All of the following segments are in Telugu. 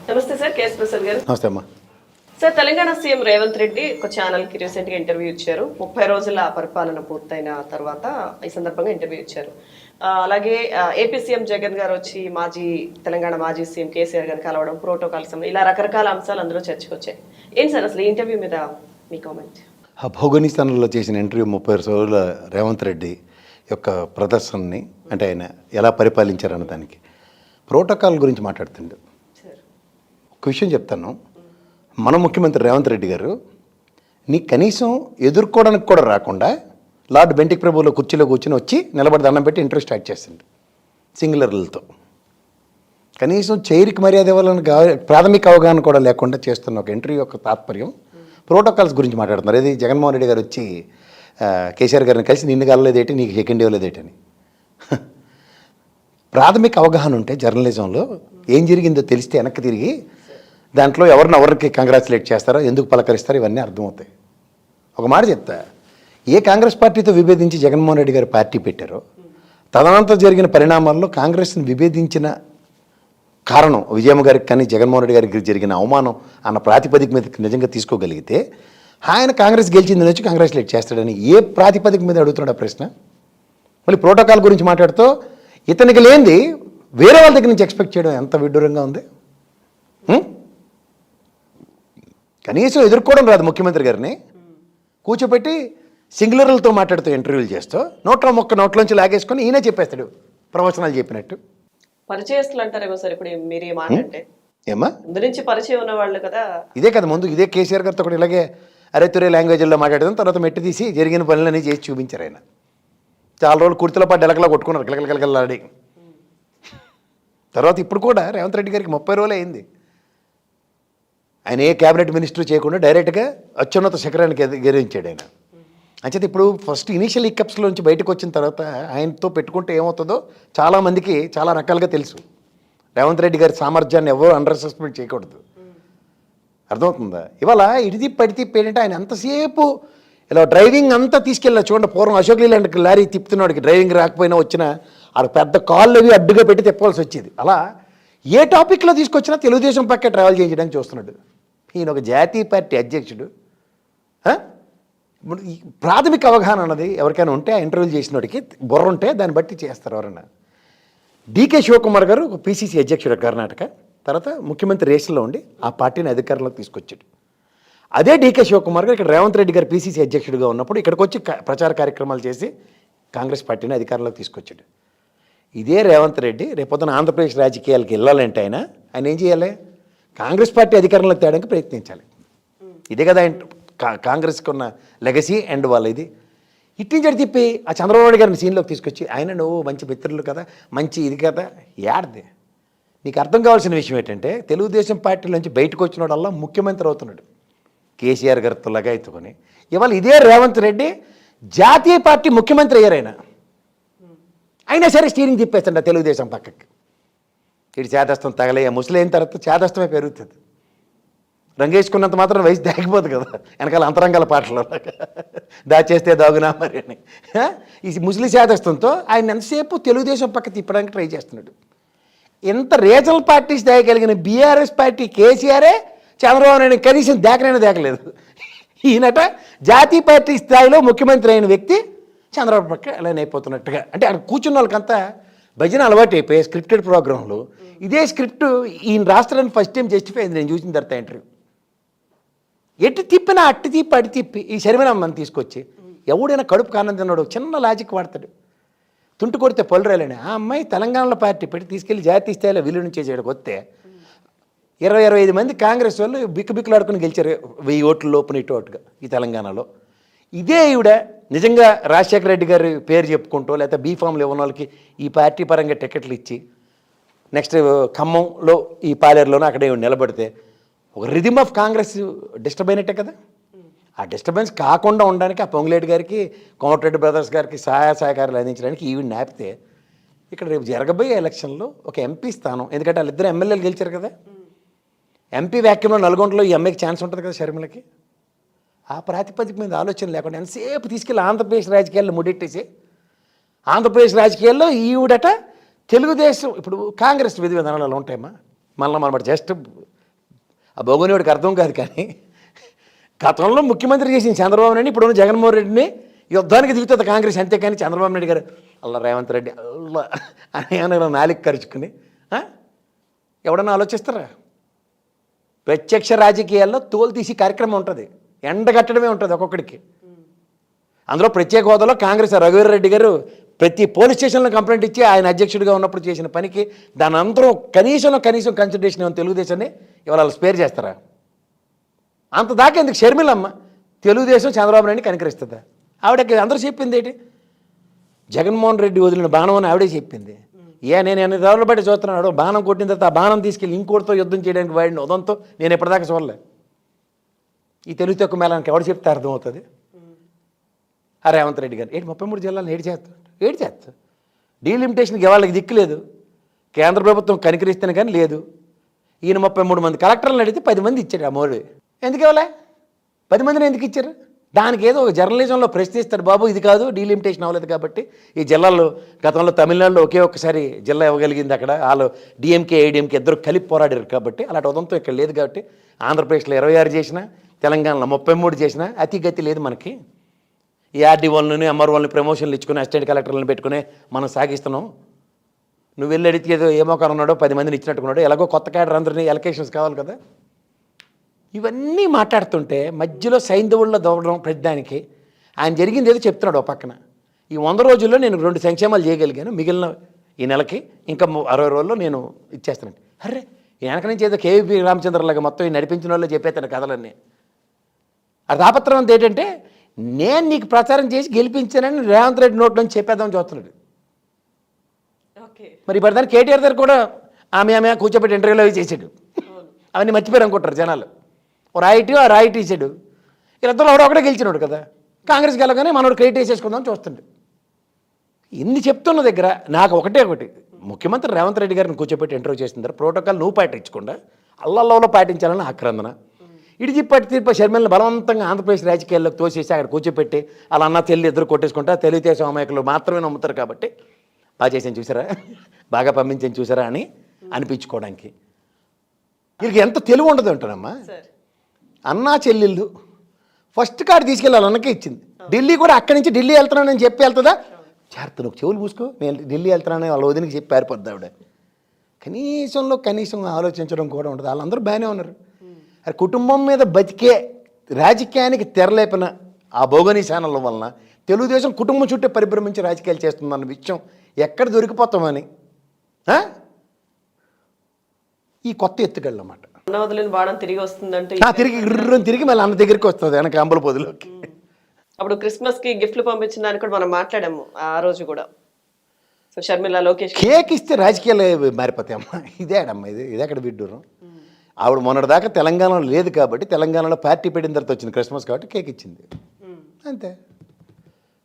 నమస్తే సార్, కేఎస్ ప్రసాద్ గారు. నమస్తే అమ్మా. సార్, తెలంగాణ సీఎం రేవంత్ రెడ్డి ఒక ఛానల్ కి రీసెంట్ గా ఇంటర్వ్యూ ఇచ్చారు. 30 రోజుల పరిపాలన పూర్తయిన తర్వాత ఈ సందర్భంగా ఇంటర్వ్యూ ఇచ్చారు. అలాగే ఏపీ సీఎం జగన్ గారు వచ్చి తెలంగాణ మాజీ సీఎం కేసీఆర్ గారు కలవడం, ప్రోటోకాల్ ఇలా రకరకాల అంశాలు అందులో చర్చకు వచ్చాయి. ఏంటి సార్ అసలు ఈ ఇంటర్వ్యూ మీద మీ కామెంట్? ఆఫ్ఘనిస్తాన్లో చేసిన ఇంటర్వ్యూ 30 రోజుల రేవంత్ రెడ్డి యొక్క ప్రదర్శనని, అంటే ఆయన ఎలా పరిపాలించారన్న దానికి ప్రోటోకాల్ గురించి మాట్లాడుతుండే ఒక విషయం చెప్తాను. మన ముఖ్యమంత్రి రేవంత్ రెడ్డి గారు నీ కనీసం ఎదుర్కోవడానికి కూడా రాకుండా లార్డ్ బెంటిక్ ప్రభువులో కుర్చీలో కూర్చొని వచ్చి నిలబడి దండం పెట్టి ఇంటర్వ్యూ స్టార్ట్ చేసిండు సింగులర్లతో. కనీసం చైర్కి మర్యాద ఇవ్వాలని ప్రాథమిక అవగాహన కూడా లేకుండా చేస్తున్న ఒక ఇంటర్వ్యూ యొక్క తాత్పర్యం ప్రోటోకాల్స్ గురించి మాట్లాడుతున్నారు. ఇది జగన్మోహన్ రెడ్డి గారు వచ్చి కేసీఆర్ గారిని కలిసి నిన్ను కలలేదేటి, నీకు సెకండ్ ఇవ్వలేదేటని. ప్రాథమిక అవగాహన ఉంటే జర్నలిజంలో ఏం జరిగిందో తెలిస్తే వెనక్కి తిరిగి దాంట్లో ఎవరికి కంగ్రాచులేట్ చేస్తారో, ఎందుకు పలకరిస్తారో ఇవన్నీ అర్థమవుతాయి. ఒక మాట చెప్తా, ఏ కాంగ్రెస్ పార్టీతో విభేదించి జగన్మోహన్ రెడ్డి గారు పార్టీ పెట్టారో తదనంతరం జరిగిన పరిణామాల్లో కాంగ్రెస్ని విభేదించిన కారణం విజయమ్మ గారికి కానీ జగన్మోహన్ రెడ్డి గారికి జరిగిన అవమానం అన్న ప్రాతిపదిక మీద నిజంగా తీసుకోగలిగితే ఆయన కాంగ్రెస్ గెలిచింది వచ్చి కంగ్రాచులేట్ చేస్తాడని ఏ ప్రాతిపదిక మీద అడుగుతున్నాడు ఆ ప్రశ్న? మళ్ళీ ప్రోటోకాల్ గురించి మాట్లాడుతూ ఇతనికి లేనిది వేరే వాళ్ళ దగ్గర నుంచి ఎక్స్పెక్ట్ చేయడం ఎంత విడ్డూరంగా ఉంది. కనీసం ఎదుర్కోవడం రాదు ముఖ్యమంత్రి గారిని, కూర్చోపెట్టి సింగులర్లతో మాట్లాడుతూ ఇంటర్వ్యూలు చేస్తూ నోట్లోంచి లాగేసుకొని ఈయనే చెప్పేస్తాడు ప్రవచనాలు చెప్పినట్టు. పరిచయస్తులు అంటారేమో సార్ ఇప్పుడు మీరు ఈ మాట అంటే? ఏమా ముందు నుంచి పరిచయం ఉన్న వాళ్ళు కదా. ఇదే కదా ముందు ఇదే కేసీఆర్ గారితో కూడా ఇలాగే అరేతురే లాంగ్వేజ్లో మాట్లాడదాం, తర్వాత మెట్టి తీసి జరిగిన పనులన్నీ చేసి చూపించారు. ఆయన చాలా రోజులు కుర్తిలో పాటు ఎలకలా కొట్టుకున్నారు, కిలకలకలకలాడి. తర్వాత ఇప్పుడు కూడా రేవంత్ రెడ్డి గారికి 30 రోజులు అయింది. ఆయన ఏ క్యాబినెట్ మినిస్టర్ చేయకుండా డైరెక్ట్గా అత్యున్నత శిఖరానికి గెలించాడు ఆయన. అంచేత ఇప్పుడు ఫస్ట్ ఇనీషియల్ ఇక్కప్స్లోంచి బయటకు వచ్చిన తర్వాత ఆయనతో పెట్టుకుంటే ఏమవుతుందో చాలామందికి చాలా రకాలుగా తెలుసు. రేవంత్ రెడ్డి గారి సామర్థ్యాన్ని ఎవరు అండర్ ఎస్టిమేట్ చేయకూడదు. అర్థమవుతుందా? ఇవాళ ఇడిది పడితే ఏంటంటే ఆయన ఎంతసేపు ఇలా డ్రైవింగ్ అంతా తీసుకెళ్ళా. చూడండి, పూర్వం అశోక్ లీలాండ్ లారీ తిప్పుతున్నాడికి డ్రైవింగ్ రాకపోయినా వచ్చినా ఆ పెద్ద కాళ్ళు అవి అడ్డుగా పెట్టి తిప్పవలసి వచ్చేది. అలా ఏ టాపిక్లో తీసుకొచ్చినా తెలుగుదేశం పక్కే ట్రావెల్ చేయించడానికి చూస్తున్నాడు. ఈయన ఒక జాతీయ పార్టీ అధ్యక్షుడు. ప్రాథమిక అవగాహన అన్నది ఎవరికైనా ఉంటే ఆ ఇంటర్వ్యూలు చేసిన వాడికి బుర్ర ఉంటే దాన్ని బట్టి చేస్తారు ఎవరన్నా. డీకే శివకుమార్ గారు ఒక పీసీసీ అధ్యక్షుడు కర్ణాటక, తర్వాత ముఖ్యమంత్రి రేసులో ఉండి ఆ పార్టీని అధికారంలోకి తీసుకొచ్చాడు. అదే డీకే శివకుమార్ గారు ఇక్కడ రేవంత్ రెడ్డి గారు పీసీసీ అధ్యక్షుడిగా ఉన్నప్పుడు ఇక్కడికి వచ్చి ప్రచార కార్యక్రమాలు చేసి కాంగ్రెస్ పార్టీని అధికారంలోకి తీసుకొచ్చాడు. ఇదే రేవంత్ రెడ్డి రేపొద్దున ఆంధ్రప్రదేశ్ రాజకీయాలకు వెళ్ళాలంటే ఆయన ఏం చేయాలి? కాంగ్రెస్ పార్టీ అధికారంలోకి తేడానికి ప్రయత్నించాలి. ఇదే కదా కాంగ్రెస్కి ఉన్న లెగసీ అండ్ వాళ్ళ ఇది. ఇట్టించడి తిప్పి ఆ చంద్రబాబు నాయుడు గారిని సీన్లోకి తీసుకొచ్చి ఆయన నువ్వు మంచి మిత్రులు కదా, మంచి ఇది కదా, ఏడదే. నీకు అర్థం కావాల్సిన విషయం ఏంటంటే తెలుగుదేశం పార్టీలోంచి బయటకు వచ్చినోడల్లా ముఖ్యమంత్రి అవుతున్నాడు. కేసీఆర్ గారితో లగాయత్తుకొని ఇవాళ ఇదే రేవంత్ రెడ్డి జాతీయ పార్టీ ముఖ్యమంత్రి అయ్యారైనా అయినా సరే స్టీరింగ్ తిప్పేస్తుండ తెలుగుదేశం పక్కకి. ఇటు చేదస్తం తగలే ముసలి అయిన తర్వాత చేదస్తమే పెరుగుతుంది. రంగేసుకున్నంత మాత్రం వయసు దాగిపోదు కదా, వెనకాల అంతరంగాల పాటలు దాచేస్తే దాగునా మరి అని. ఈ ముసలి చేదస్తంతో ఆయన ఎంతసేపు తెలుగుదేశం పక్క తిప్పడానికి ట్రై చేస్తున్నాడు. ఎంత రీజనల్ పార్టీస్ దాయగలిగిన బీఆర్ఎస్ పార్టీ కేసీఆరే చంద్రబాబు నాయుడు కనీసం దాకలేదు. ఈయనట జాతీయ పార్టీ స్థాయిలో ముఖ్యమంత్రి అయిన వ్యక్తి చంద్రబాబు పక్క ఎలా అయిపోతున్నట్టుగా. అంటే అక్కడ కూర్చున్న వాళ్ళకంతా భజన అలవాటు అయిపోయి స్క్రిప్టెడ్ ప్రోగ్రాంలు. ఇదే స్క్రిప్ట్ ఈయన రాష్ట్రానికి ఫస్ట్ టైం జస్టిఫై అయింది నేను చూసిన తర్వాత ఇంటర్వ్యూ. ఎటు తిప్పినా అట్టి తిప్పి అటు తిప్పి ఈ శర్మినమ్మని తీసుకొచ్చి ఎవడైనా కడుపు కారణం తిన్నాడు చిన్న లాజిక్ వాడతాడు. తుంటు కొడితే పొలరాలని ఆ అమ్మాయి తెలంగాణలో పార్టీ పెట్టి తీసుకెళ్ళి జాతీయ స్థాయిలో విలీనం చేసేయడానికి వస్తే 20-25 మంది కాంగ్రెస్ వాళ్ళు బిక్కులాడుకుని గెలిచారు 1000 ఓట్ల లోపున ఇటుగా ఈ తెలంగాణలో. ఇదే ఈవిడ నిజంగా రాజశేఖర రెడ్డి గారి పేరు చెప్పుకుంటూ లేకపోతే బీఫామ్లు ఇవ్వని వాళ్ళకి ఈ పార్టీ పరంగా టికెట్లు ఇచ్చి నెక్స్ట్ ఖమ్మంలో ఈ పాలేరులోనూ అక్కడే నిలబడితే ఒక రిథమ్ ఆఫ్ కాంగ్రెస్ డిస్టర్బ్ అయినట్టే కదా. ఆ డిస్టర్బెన్స్ కాకుండా ఉండడానికి ఆ పొంగులేటి గారికి కోమటిరెడ్డి బ్రదర్స్ గారికి సహాయకారాలు అందించడానికి ఈవిడ నాపితే ఇక్కడ రేపు జరగబోయే ఎలక్షన్లో ఒక ఎంపీ స్థానం, ఎందుకంటే వాళ్ళిద్దరు ఎమ్మెల్యేలు గెలిచారు కదా, ఎంపీ వ్యాక్యంలో నల్గొండలో ఈ అమ్మాయికి ఛాన్స్ ఉంటుంది కదా షర్మిలకి. ఆ ప్రాతిపదిక మీద ఆలోచన లేకుండా ఎంతసేపు తీసుకెళ్ళి ఆంధ్రప్రదేశ్ రాజకీయాల్లో ముడెట్టేసి ఆంధ్రప్రదేశ్ రాజకీయాల్లో ఈవిడట తెలుగుదేశం ఇప్పుడు కాంగ్రెస్ విధి విధానాలు ఉంటాయమ్మా. మళ్ళీ మనం జస్ట్ ఆ భోగోనివాడికి అర్థం కాదు, కానీ గతంలో ముఖ్యమంత్రి చేసిన చంద్రబాబు నాయుడు ఇప్పుడున్న జగన్మోహన్ రెడ్డిని యుద్ధానికి దిగుతుంది కాంగ్రెస్, అంతేకాని చంద్రబాబు నాయుడు గారు అల్లా రేవంత్ రెడ్డి అల్లా అని ఏమైనా నాలిక ఖర్చుకుని ఎవడన్నా ఆలోచిస్తారా? ప్రత్యక్ష రాజకీయాల్లో తోలు తీసి కార్యక్రమం ఉంటుంది, ఎండగట్టడమే ఉంటుంది ఒక్కొక్కడికి. అందులో ప్రత్యేక హోదాలో కాంగ్రెస్ రఘువీర్ రెడ్డి గారు ప్రతి పోలీస్ స్టేషన్లో కంప్లైంట్ ఇచ్చి ఆయన అధ్యక్షుడిగా ఉన్నప్పుడు చేసిన పనికి దాని అందరూ కనీసం కన్సిడరేషన్ ఏమైనా తెలుగుదేశాన్ని ఇవాళ వాళ్ళు స్పేర్ చేస్తారా? అంత దాకా ఎందుకు? షర్మిలమ్మ తెలుగుదేశం చంద్రబాబు నాయుడిని కనికరిస్తుందా? ఆవిడకి అందరూ చెప్పింది ఏంటి? జగన్మోహన్ రెడ్డి వదిలిన బాణం అని ఆవిడే చెప్పింది. నేను ఎన్ని రోజులు బట్టి చూస్తున్నాడు, బాణం కొట్టిన తర్వాత ఆ బాణం తీసుకెళ్ళి ఇంకోటితో యుద్ధం చేయడానికి వాడిన ఉదంతో నేను ఎప్పటిదాకా చూడలే. ఈ తెలుగు తక్కువ మేళానికి ఎవడు చెప్తే అర్థమవుతుంది? ఆ రేవంత్ రెడ్డి గారు 33 జిల్లాలను ఏడు చేస్తా డీలిమిటేషన్కి వాళ్ళకి దిక్కులేదు, కేంద్ర ప్రభుత్వం కనికరిస్తేనే కానీ లేదు. ఈయన 33 మంది కలెక్టర్లను అడిగితే 10 మంది ఇచ్చాడు. ఆ మోడీ ఎందుకు ఇవ్వలే? 10 మందిని ఎందుకు ఇచ్చారు? దానికి ఏదో ఒక జర్నలిజంలో ప్రశ్నిస్తాడు, బాబు ఇది కాదు డీలిమిటేషన్ అవ్వలేదు కాబట్టి ఈ జిల్లాల్లో గతంలో తమిళనాడులో ఒకే ఒక్కసారి జిల్లా ఇవ్వగలిగింది, అక్కడ వాళ్ళు డిఎంకే ఏడిఎంకే ఇద్దరు కలిపి పోరాడారు కాబట్టి అలాంటి ఉదంతం ఇక్కడ లేదు. కాబట్టి ఆంధ్రప్రదేశ్లో 26 చేసినా, తెలంగాణలో 33 చేసినా అతిగతి లేదు మనకి. ఈ ఆర్డీఓలను ఎంఆర్ఓలను ప్రమోషన్లు ఇచ్చుకుని అసిస్టెంట్ కలెక్టర్లను పెట్టుకుని మనం సాగిస్తున్నాం. నువ్వు వెళ్ళి అడిగితే ఏదో ఏమో ఉన్నాడో 10 మందిని ఇచ్చినట్టుకున్నాడు, ఎలాగో కొత్త క్యాడర్ అందరినీ ఎలకేషన్స్ కావాలి కదా. ఇవన్నీ మాట్లాడుతుంటే మధ్యలో సైంధవుల్లో దూవడం ప్రతిదానికి ఆయన జరిగింది ఏదో చెప్తున్నాడు. ఒక పక్కన ఈ 100 రోజుల్లో నేను 2 సంక్షేమాలు చేయగలిగాను, మిగిలిన ఈ నెలకి ఇంకా 60 రోజుల్లో నేను ఇచ్చేస్తానండి. అర్రే వెనక నుంచి ఏదో కేవీపీ రామచంద్రలాగా మొత్తం నడిపించిన వాళ్ళు చెప్పేస్తాను కథలన్నీ. అది తాపత్రం అంత ఏంటంటే నేను నీకు ప్రచారం చేసి గెలిపించానని రేవంత్ రెడ్డి నోట్లోంచి చెప్పేద్దామని చూస్తున్నాడు. మరి ఇప్పుడు కేటీఆర్ దగ్గర కూడా ఆమె కూర్చోబెట్టి ఇంటర్వ్యూలో అవి చేసాడు. అవన్నీ మర్చిపోయారు అనుకుంటారు జనాలు. ఓ రాయిటీ ఇచ్చాడు. వీళ్ళిద్దరు ఒకడే గెలిచినాడు కదా. కాంగ్రెస్ గెలగానే మనోడు క్రెడిట్ వేసేసుకుందామని చూస్తుండే. ఇన్ని చెప్తున్న దగ్గర నాకు ఒకటి ముఖ్యమంత్రి రేవంత్ రెడ్డి గారిని కూర్చోబెట్టి ఇంటర్వ్యూ చేసిన తర్వాత ప్రోటోకాల్ నువ్వు పాటించకుండా అల్లల్లో పాటించాలని ఆక్రందన. ఇడిజిప్పటి తీర్పు షర్మిలను బలవంతంగా ఆంధ్రప్రదేశ్ రాజకీయాల్లోకి తోసేసి అక్కడ కూర్చోపెట్టి అలా అన్న తెల్లి ఇద్దరు కొట్టేసుకుంటా తెలుగుదేశం అమాయకులు మాత్రమే నమ్ముతారు కాబట్టి బాగా చేసాను చూసారా, బాగా పంపించాను చూసారా అని అనిపించుకోవడానికి. వీళ్ళకి ఎంత తెలివి ఉండదు అంటారమ్మా. అన్నా చెల్లెళ్ళు ఫస్ట్ కార్డు తీసుకెళ్ళాలి అన్నకే ఇచ్చింది. ఢిల్లీ కూడా అక్కడి నుంచి ఢిల్లీ వెళ్తున్నానని చెప్పి వెళ్తుందా? చేరుతా నువ్వు చెవులు పూసుకో, నేను ఢిల్లీ వెళ్తున్నానని వాళ్ళ వదినికి చెప్పి పారిపోద్ది ఆవిడ. కనీసం ఆలోచించడం కూడా ఉండదు. వాళ్ళందరూ బాగానే ఉన్నారు. అది కుటుంబం మీద బతికే రాజకీయానికి తెరలేపిన ఆ భోగనీ ఛానళ్ళ వలన తెలుగుదేశం కుటుంబం చుట్టూ పరిభ్రమించి రాజకీయాలు చేస్తుందన్న విషయం ఎక్కడ దొరికిపోతామని ఈ కొత్త ఎత్తుకెళ్ళమాట. బాణం తిరిగి వస్తుందంటే తిరిగి మళ్ళీ అన్న దగ్గరికి వస్తుంది వెనక అంబల పొదిలోకి. అప్పుడు క్రిస్మస్ కి గిఫ్ట్లు పంపించిన దాన్ని కూడా మనం మాట్లాడాము ఆ రోజు కూడా. సో షర్మిల లోకేష్ కేక్ ఇస్తే రాజకీయాలు మారిపోతాయి అమ్మా. ఇదేడమ్మా ఇదే అక్కడ విడ్డూరం. ఆవిడ మొన్నటిదాకా తెలంగాణలో లేదు కాబట్టి తెలంగాణలో పార్టీ పెట్టిన తర్వాత వచ్చింది క్రిస్మస్ కాబట్టి కేక్ ఇచ్చింది అంతే.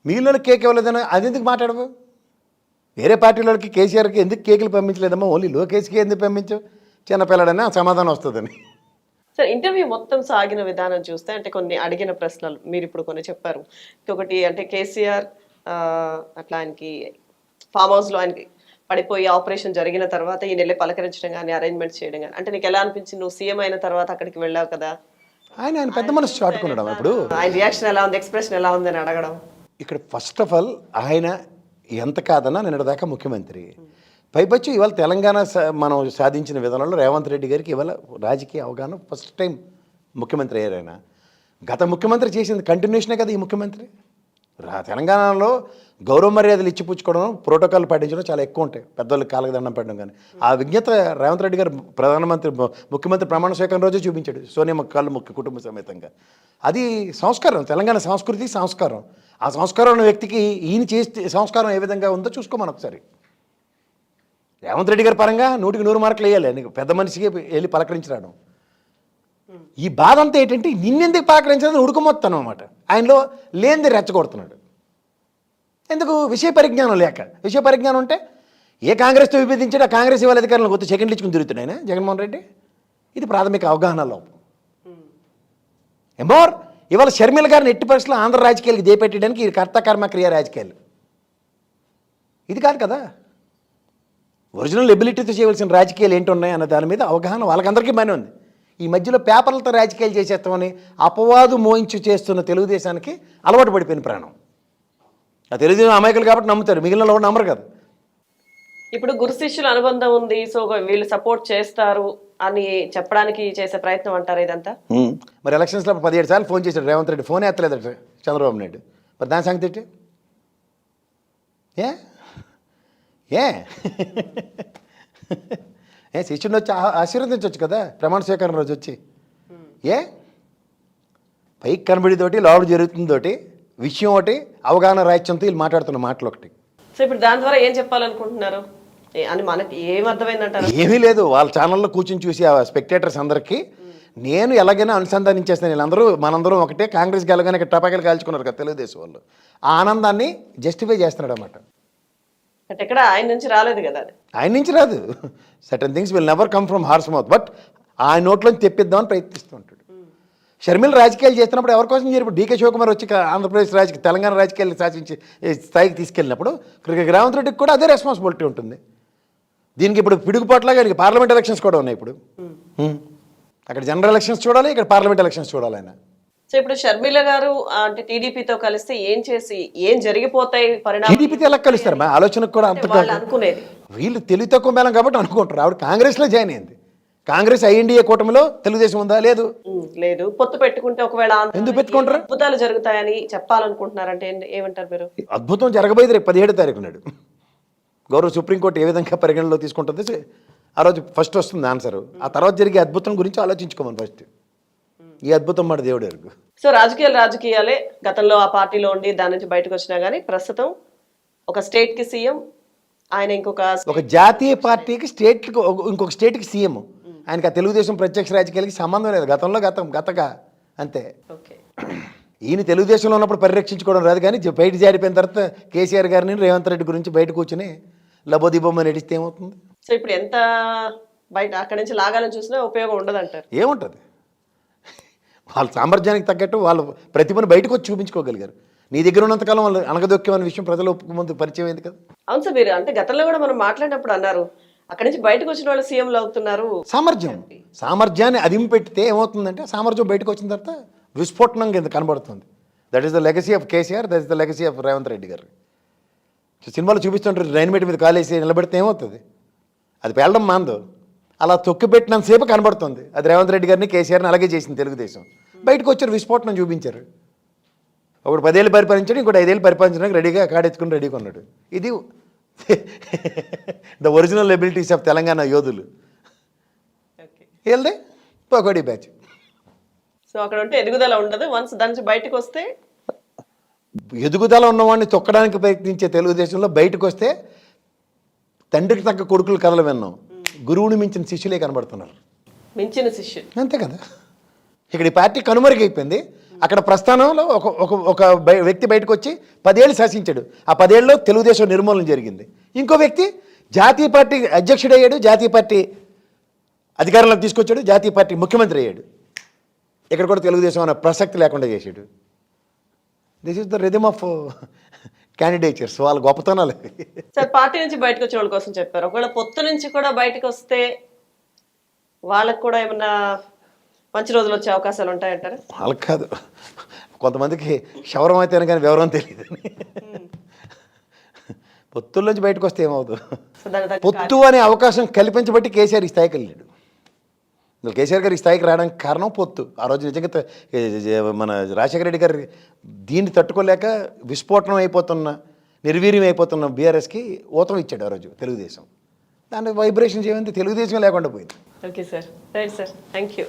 మిగిలిన కేక్ ఇవ్వలేదని అది ఎందుకు మాట్లాడవు? వేరే పార్టీలకి కేసీఆర్కి ఎందుకు కేకులు పంపించలేదమ్మా, ఓన్లీ లోకేష్కి ఎందుకు పంపించవు? చిన్నపిల్లడని ఆ సమాధానం వస్తుందని. సార్ ఇంటర్వ్యూ మొత్తం సాగిన విధానం చూస్తే అంటే కొన్ని అడిగిన ప్రశ్నలు మీరు ఇప్పుడు కొన్ని చెప్పారు. ఇంకొకటి అంటే కేసీఆర్ అట్లా ఆయనకి ఫామ్ హౌస్లో ఆయనకి పడిపోయి ఆపరేషన్ జరిగిన తర్వాత ఈ నెల పలకరించడం కానీ అరేంజ్మెంట్స్ చేయడం కానీ అంటే నీకు ఎలా అనిపించింది? నువ్వు సీఎం అయిన తర్వాత అక్కడికి వెళ్ళావు కదా, ఆయన పెద్ద మనసు చాటుకున్నాడు. ఇప్పుడు ఆయన రియాక్షన్ ఎలా ఉంది, ఎక్స్ప్రెషన్ ఎలా ఉంది అని అడగడం. ఇక్కడ ఫస్ట్ ఆఫ్ ఆల్ ఆయన ఎంత కాదన్నా నిన్నటిదాకా ముఖ్యమంత్రి, పైపచ్చు ఇవాళ తెలంగాణ మనం సాధించిన విధానంలో రేవంత్ రెడ్డి గారికి ఇవాళ రాజకీయ అవగాహన ఫస్ట్ టైం ముఖ్యమంత్రి అయ్యారైనా. గత ముఖ్యమంత్రి చేసింది కంటిన్యూషనే కదా ఈ ముఖ్యమంత్రి. తెలంగాణలో గౌరవ మర్యాదలు ఇచ్చిపుచ్చుకోవడం, ప్రోటోకాల్ పాటించడం చాలా ఎక్కువ ఉంటాయి, పెద్దవాళ్ళకి కాళ్ళకి దండం పెట్టడం. కానీ ఆ విజ్ఞత రేవంత్ రెడ్డి గారు ముఖ్యమంత్రి ప్రమాణ స్వీకారం రోజే చూపించాడు, సోనియమ్మ కాళ్ళు ముఖ్య కుటుంబ సమేతంగా. అది సంస్కారం, తెలంగాణ సంస్కృతి సంస్కారం. ఆ సంస్కారం ఉన్న వ్యక్తికి ఈయన చేస్తే సంస్కారం ఏ విధంగా ఉందో చూసుకోమని ఒకసారి. రేవంత్ రెడ్డి గారి పరంగా 100కి 100 మార్కులు వేయాలి. నీకు పెద్ద మనిషికి వెళ్ళి పలకరించరాడు. ఈ బాధ అంతా ఏంటంటే నిన్నెందుకు పలకరించడం ఉడుకుమొత్తాను అనమాట. ఆయనలో లేనిది రెచ్చగొడుతున్నాడు. ఎందుకు? విషయ పరిజ్ఞానం లేక. విషయ పరిజ్ఞానం ఉంటే ఏ కాంగ్రెస్తో విభేదించాడు ఆ కాంగ్రెస్ ఇవాళ అధికారులను కొత్త సెకండ్లు ఇచ్చుకుని తిరుగుతున్నాయి ఆయన జగన్మోహన్ రెడ్డి. ఇది ప్రాథమిక అవగాహన లోపం. ఎంబోర్ ఇవాళ షర్మిల గారిని ఎట్టి పరిస్థితుల్లో ఆంధ్ర రాజకీయాలకు దేపెట్టడానికి ఇది కర్త కర్మ క్రియ రాజకీయాలు. ఇది కాదు కదా. ఒరిజినల్ ఎబిలిటీతో చేయవలసిన రాజకీయాలు ఏంటి ఉన్నాయి అన్న దాని మీద అవగాహన వాళ్ళకందరికీ బాగానే ఉంది. ఈ మధ్యలో పేపర్లతో రాజకీయాలు చేసేస్తామని అపవాదు మోయించి చేస్తున్న తెలుగుదేశానికి అలవాటు పడిపోయిన ప్రాణం. ఆ తెలుగుదేశం అమాయకులు కాబట్టి నమ్ముతారు, మిగిలిన వాళ్ళు నమ్మరు కదా. ఇప్పుడు గురు శిష్యుల అనుబంధం ఉంది, సో వీళ్ళు సపోర్ట్ చేస్తారు అని చెప్పడానికి చేసే ప్రయత్నం అంటారు ఇదంతా. మరి ఎలక్షన్స్లో 17 సార్లు ఫోన్ చేశాడు రేవంత్ రెడ్డి, ఫోన్ ఎత్తలేదట చంద్రబాబు నాయుడు. మరి దాని సంగతి ఏంటి? ఏ శిష్యుని వచ్చి ఆశీర్వదించవచ్చు కదా ప్రమాణ స్వీకారం రోజు వచ్చి. పైకి కనబడితోటి లోపల జరుగుతుందోటి విషయం ఒకటి, అవగాహన రాహిత్యంతో వీళ్ళు మాట్లాడుతున్న మాటలు ఒకటి. సో ఇప్పుడు దాని ద్వారా ఏం చెప్పాలనుకుంటున్నారు అని మనకి ఏం అర్థమైందంటారు? ఏమీ లేదు, వాళ్ళ ఛానల్లో కూర్చొని చూసి ఆ స్పెక్టేటర్స్ అందరికీ నేను ఎలాగైనా అనుసంధానించేస్తాను, వీళ్ళందరూ మనందరం ఒకటే, కాంగ్రెస్ గెలగానే ఇక్కడ టపాకాయలు కాల్చుకున్నారు కదా తెలుగుదేశం వాళ్ళు, ఆ ఆనందాన్ని జస్టిఫై చేస్తున్నాడు అన్నమాట. అంటే ఎక్కడ ఆయన నుంచి రాలేదు కదా అది. ఆయన నుంచి రాదు, certain things will never come from horse mouth, but ఆయన నోట్లోంచి తెప్పిద్దామని ప్రయత్నిస్తూ ఉంటాడు. షర్మిల రాజకీయాలు చేస్తున్నప్పుడు ఎవరి కోసం చేరు? డీకే శివకుమార్ వచ్చి ఆంధ్రప్రదేశ్ తెలంగాణ రాజకీయాలు శాసించి స్థాయికి తీసుకెళ్ళినప్పుడు రేవంత్ రెడ్డికి కూడా అదే రెస్పాన్సిబిలిటీ ఉంటుంది. దీనికి ఇప్పుడు పిడుగుపాట్లాగా పార్లమెంట్ ఎలక్షన్స్ కూడా ఉన్నాయి. ఇప్పుడు అక్కడ జనరల్ ఎలక్షన్స్ చూడాలి, ఇక్కడ పార్లమెంట్ ఎలక్షన్స్ చూడాలి ఆయన. సో ఇప్పుడు షర్మిల గారు అంటే టీడీపీతో కలిస్తే ఏం చేసి ఏం జరిగిపోతాయి పరిణామాలు? టీడీపీతో ఎలా కలుస్తారు? మా ఆలోచనకు కూడా అంత అనుకునేది వీళ్ళు తెలివి తక్కువ మేళం కాబట్టి అనుకుంటారు. ఆవిడ కాంగ్రెస్లో జాయిన్ అయింది. కాంగ్రెస్ ఐఎన్డీఏ కూటమిలో తెలుగుదేశం ఉందా? లేదు. లేదు. పొత్తు పెట్టుకుంటే ఒకవేళ ఎందుకు పెట్టుకుంటారు? అద్భుతాలు జరుగుతాయని చెప్పాలనుకుంటున్నారంటే ఏమంటారు మీరు? అద్భుతం జరగబోయేది రేపు 17వ తారీఖు నాడు. గౌరవ సుప్రీంకోర్టు ఏ విధంగా పరిగణనలో తీసుకుంటుంది ఆ రోజు ఫస్ట్ వస్తుంది ఆన్సర్. ఆ తర్వాత జరిగే అద్భుతం గురించి ఆలోచించుకోమని ఫస్ట్. ఈ అద్భుతం మాట దేవుడు ఎరుగు. సో రాజకీయాలే గతంలో ఆ పార్టీలో ఉండి దాని నుంచి బయటకు వచ్చినా కానీ ప్రస్తుతం ఒక స్టేట్ కి సీఎం, ఆయన ఒక జాతీయ పార్టీకి ఇంకొక స్టేట్కి సీఎం. ఆయనకి ఆ తెలుగుదేశం ప్రత్యక్ష రాజకీయాలకి సంబంధం లేదు. గతగా అంతే. ఈయన తెలుగుదేశంలో ఉన్నప్పుడు పరిరక్షించుకోవడం రాదు, కానీ బయట జారిపోయిన తర్వాత కేసీఆర్ గారిని రేవంత్ రెడ్డి గురించి బయట కూర్చుని లబోదిబొమ్మ నడిస్తే ఏమవుతుంది? సో ఇప్పుడు ఎంత బయట అక్కడి నుంచి లాగాలని చూసినా ఉపయోగం ఉండదు అంటారు. ఏముంటుంది? వాళ్ళ సామర్థ్యానికి తగ్గట్టు వాళ్ళ ప్రతిభను బయటకు వచ్చి చూపించుకోగలిగారు. నీ దగ్గర ఉన్నంతకాలం వాళ్ళు అనగదొక్కేమనే విషయం ప్రజల ముందు పరిచయం అయింది కదా. అవును సార్, మీరు అంటే గతంలో కూడా మనం మాట్లాడినప్పుడు అన్నారు అక్కడి నుంచి బయటకు వచ్చిన వాళ్ళు సీఎంలు అవుతున్నారు. సామర్థ్యాన్ని అదింపు పెట్టితే ఏమవుతుందంటే సామర్థ్యం బయటకు వచ్చిన తర్వాత విస్ఫోటనం కింద కనబడుతుంది. That is the legacy of KCR, that is the legacy of Revanth Reddy గారు. సినిమాలో చూపిస్తుంటారు డైనమైట్ మీద కాలేసి నిలబెడితే ఏమవుతుంది? అది పేలడం మాందు, అలా తొక్కిపెట్టినంతసేపు కనబడుతుంది. అది రేవంత్ రెడ్డి గారిని కేసీఆర్ని అలాగే చేసింది తెలుగుదేశం. బయటకు వచ్చారు, విస్ఫోటనం చూపించారు. ఒకడు 10 ఏళ్ళు పరిపాలించాడు, ఇంకోటి 5 ఏళ్ళు పరిపాలించడానికి రెడీగా కాడెత్తుకుని రెడీగా ఉన్నాడు. ఇది the original abilities of Telangana యోధులు. వెళ్తే పకోడీ బ్యాచ్. సో అక్కడ ఉంటే ఎదుగుదల ఉండదు. వన్స్ దాని నుంచి బయటకు వస్తే ఎదుగుదల ఉన్నవాడిని తొక్కడానికి ప్రయత్నించే తెలుగుదేశంలో బయటకు వస్తే తండ్రికి తగ్గ కొడుకులు కథలు విన్నాం. గురువుని మించిన శిష్యులే కనబడుతున్నారు. మించిన శిష్యులు అంతే కదా. ఇక్కడ ఈ పార్టీ కనుమరుగైపోయింది. అక్కడ ప్రస్థానంలో ఒక వ్యక్తి బయటకు వచ్చి 10 ఏళ్ళు శాసించాడు. ఆ 10 ఏళ్ళలో తెలుగుదేశం నిర్మూలన జరిగింది. ఇంకో వ్యక్తి జాతీయ పార్టీ అధ్యక్షుడయ్యాడు, జాతీయ పార్టీ అధికారంలోకి తీసుకొచ్చాడు, జాతీయ పార్టీ ముఖ్యమంత్రి అయ్యాడు. ఇక్కడ కూడా తెలుగుదేశం అనే ప్రసక్తి లేకుండా చేశాడు. This is the rhythm of candidatures, వాళ్ళ గొప్పతనాలు. సార్ పార్టీ నుంచి బయటకు వచ్చిన వాళ్ళ కోసం చెప్పారు. ఒకవేళ పొత్తు నుంచి కూడా బయటకు వస్తే వాళ్ళకు కూడా ఏమన్నా మంచి రోజులు వచ్చే అవకాశాలు ఉంటాయంటారా? వాళ్ళకి కాదు, కొంతమందికి క్షవరం అయితేనే కానీ వివరం తెలియదు. పొత్తుల్లోంచి బయటకు వస్తే ఏమవుతుంది? పొత్తు అనే అవకాశం కల్పించబట్టి కేసీఆర్ ఈ స్థాయికి వెళ్ళాడు. కేసీఆర్ గారు ఈ స్థాయికి రావడానికి కారణం పొత్తు. ఆ రోజు నిజంగా మన రాజశేఖర రెడ్డి గారు దీన్ని తట్టుకోలేక విస్ఫోటనం అయిపోతున్న, నిర్వీర్యం అయిపోతున్న బీఆర్ఎస్కి ఊతం ఇచ్చాడు ఆ రోజు తెలుగుదేశం. దాని వైబ్రేషన్ చేయమంటే తెలుగుదేశం లేకుండా పోయింది. Okay sir, right sir, thank you.